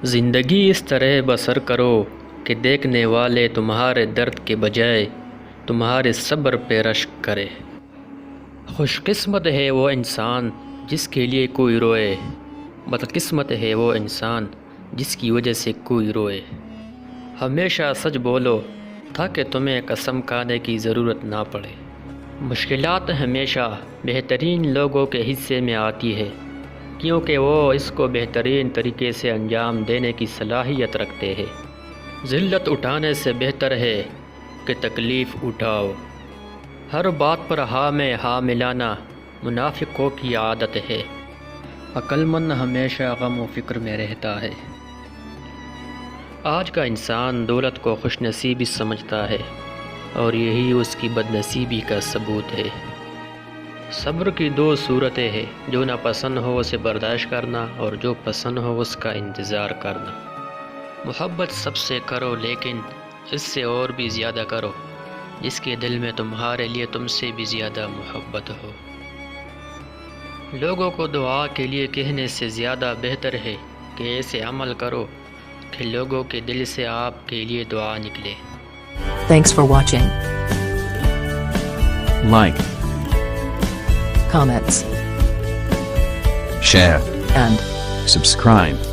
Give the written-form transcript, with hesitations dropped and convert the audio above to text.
زندگی اس طرح بسر کرو کہ دیکھنے والے تمہارے درد کے بجائے تمہارے صبر پہ رشک کرے۔ خوش قسمت ہے وہ انسان جس کے لیے کوئی روئے، بدقسمت ہے وہ انسان جس کی وجہ سے کوئی روئے۔ ہمیشہ سچ بولو تاکہ تمہیں قسم کھانے کی ضرورت نہ پڑے۔ مشکلات ہمیشہ بہترین لوگوں کے حصے میں آتی ہے کیونکہ وہ اس کو بہترین طریقے سے انجام دینے کی صلاحیت رکھتے ہیں۔ ذلت اٹھانے سے بہتر ہے کہ تکلیف اٹھاؤ۔ ہر بات پر ہاں میں ہاں ملانا منافقوں کی عادت ہے۔ عقل مند ہمیشہ غم و فکر میں رہتا ہے۔ آج کا انسان دولت کو خوش نصیبی سمجھتا ہے اور یہی اس کی بد نصیبی کا ثبوت ہے۔ صبر کی دو صورتیں ہیں، جو ناپسند ہو اسے برداشت کرنا اور جو پسند ہو اس کا انتظار کرنا۔ محبت سب سے کرو لیکن اس سے اور بھی زیادہ کرو جس کے دل میں تمہارے لیے تم سے بھی زیادہ محبت ہو۔ لوگوں کو دعا کے لیے کہنے سے زیادہ بہتر ہے کہ ایسے عمل کرو کہ لوگوں کے دل سے آپ کے لیے دعا نکلے۔ Thanks for watching. Like, Comments share, and subscribe.